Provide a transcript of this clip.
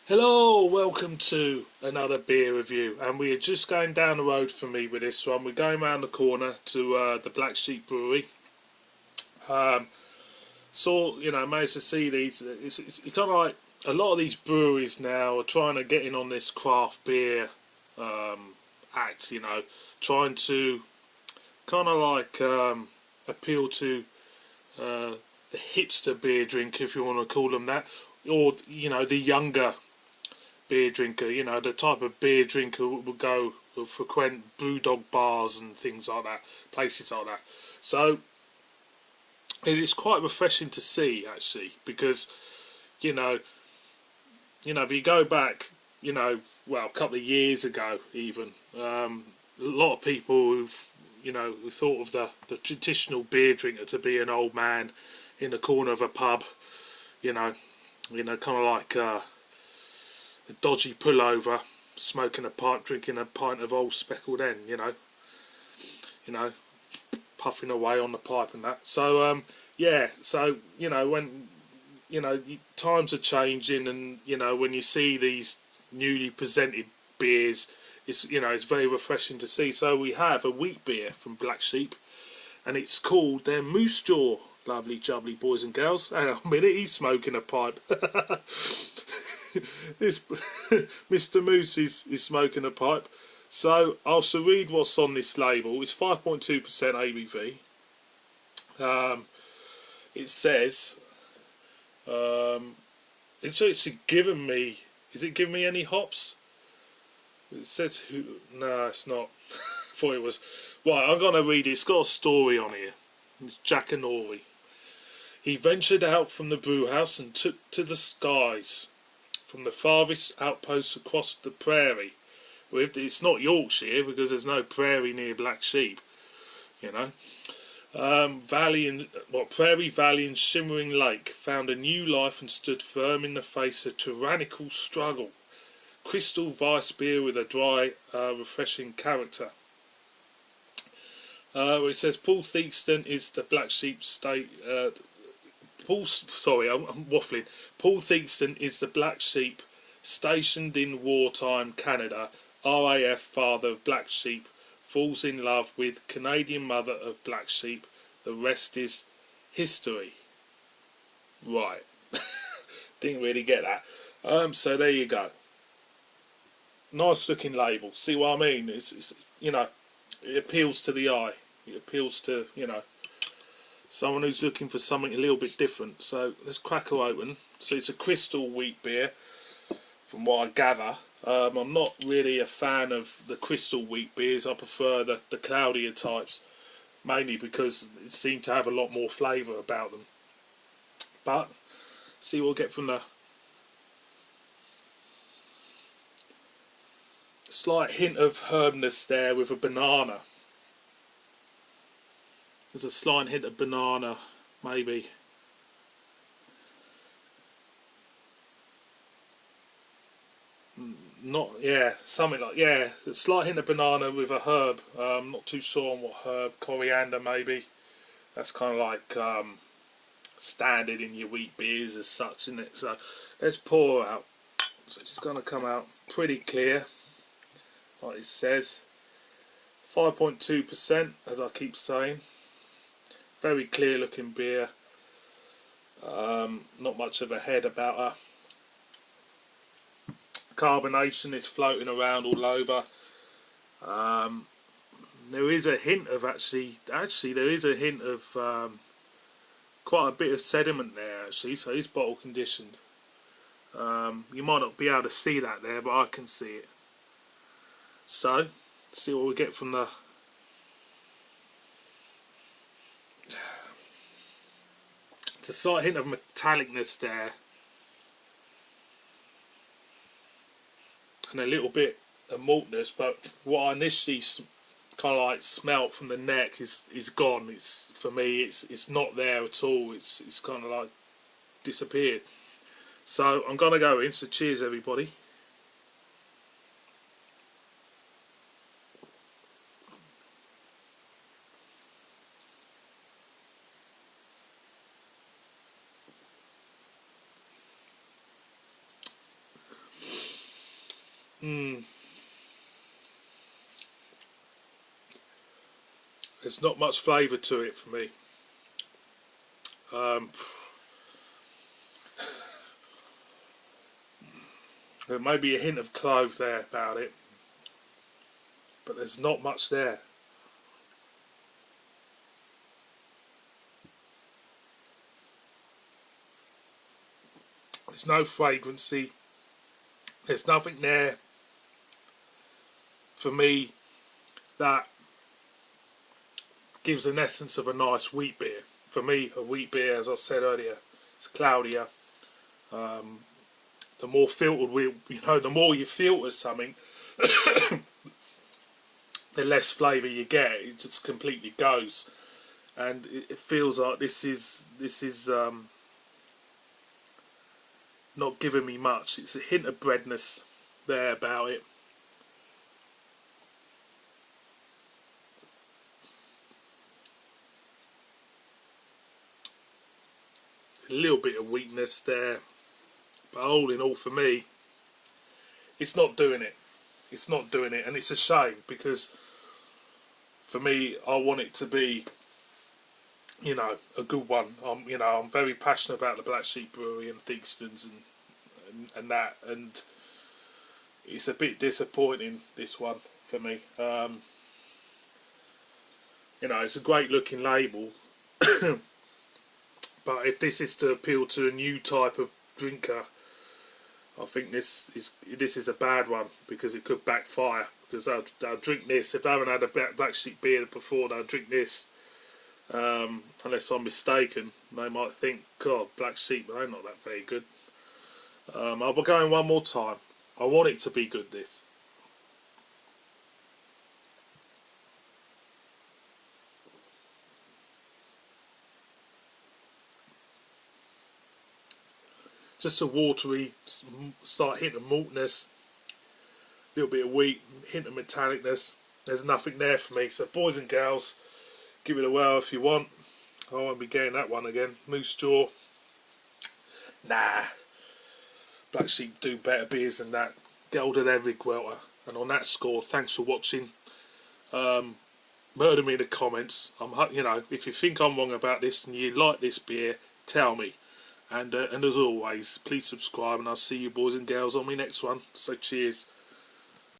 Hello, welcome to another beer review, and we are just going down the road from me with this one. We're going round the corner to the Black Sheep Brewery. Managed to see these. It's kind of like a lot of these breweries now are trying to get in on this craft beer act. Trying to kind of like appeal to the hipster beer drinker, if you want to call them that, or the younger beer drinker, the type of beer drinker who will go will frequent brewdog bars and things like that, places like that. So it is quite refreshing to see, actually, because you know, if you go back, a couple of years ago, even a lot of people who thought of the traditional beer drinker to be an old man in the corner of a pub, kind of like a dodgy pullover, smoking a pipe, drinking a pint of old speckled hen, puffing away on the pipe and that. So when times are changing, and when you see these newly presented beers, it's very refreshing to see. So we have a wheat beer from Black Sheep, and it's called their Moose Jaw. Lovely jubbly boys and girls. Hang on a minute, he's smoking a pipe. This Mr. Moose is smoking a pipe. So I'll read what's on this label. It's 5.2% ABV. It says it's given me. Is it giving me any hops? It says who? No, it's not. Thought it was. Right, I'm gonna read it. It's got a story on here. It's Jack and Ori. He ventured out from the brewhouse and took to the skies. From the farthest outposts across the prairie. It's not Yorkshire because there's no prairie near Black Sheep, Prairie Valley and Shimmering Lake found a new life and stood firm in the face of tyrannical struggle. Crystal Weiss beer with a dry, refreshing character. It says Paul Theakston is the Black Sheep state. I'm waffling. Paul Theakston is the Black Sheep stationed in wartime Canada. RAF father of Black Sheep falls in love with Canadian mother of Black Sheep. The rest is history. Right. Didn't really get that. So there you go. Nice looking label. See what I mean? It's it appeals to the eye. It appeals to someone who's looking for something a little bit different. So let's crack her open. So it's a crystal wheat beer, from what I gather. I'm not really a fan of the crystal wheat beers. I prefer the cloudier types, mainly because it seemed to have a lot more flavour about them. But see what we'll get from the slight hint of herbness there with a banana. There's a slight hint of banana, maybe. Something like, a slight hint of banana with a herb. Not too sure on what herb, coriander maybe. That's kind of like standard in your wheat beers as such, isn't it? So let's pour her out. So it's going to come out pretty clear, like it says. 5.2%, as I keep saying. Very clear looking beer. Not much of a head about her. Carbonation is floating around all over. There is a hint of there is a hint of quite a bit of sediment there actually, so it's bottle conditioned. You might not be able to see that there, but I can see it. So, let's see what we get from the It's a slight hint of metallicness there, and a little bit of maltness, but what I initially kind of like smelt from the neck is gone. It's, for me, it's not there at all. It's kind of like disappeared. So I'm gonna go in. So cheers, everybody. Mm, there's not much flavour to it for me. Um, there may be a hint of clove there about it, but there's not much there. There's no fragrancy. There's nothing there for me that gives an essence of a nice wheat beer. For me, a wheat beer, as I said earlier, is cloudier. Um, the more filtered the more you filter something, the less flavour you get. It just completely goes, and it feels like this is not giving me much. It's a hint of breadness there about it. A little bit of weakness there, but all in all, for me, it's not doing it. It's not doing it, and it's a shame because for me, I want it to be, a good one. I'm very passionate about the Black Sheep Brewery and Theakston's and that, and it's a bit disappointing, this one, for me. It's a great looking label, but if this is to appeal to a new type of drinker, I think this is a bad one because it could backfire. Because they'll drink this if they haven't had a Black Sheep beer before. They'll drink this, unless I'm mistaken. They might think, God, Black Sheep, they're not that very good. I'll be going one more time. I want it to be good. This. Just a watery, slight hint of maltness, a little bit of wheat, hint of metallicness. There's nothing there for me. So boys and girls, give it a whirl if you want. I won't be getting that one again. Moose Jaw. Nah. Black Sheep do better beers than that. Golden Every Welter. And on that score, thanks for watching. Murder me in the comments. If you think I'm wrong about this and you like this beer, tell me. And as always, please subscribe, and I'll see you boys and girls on my next one. So cheers.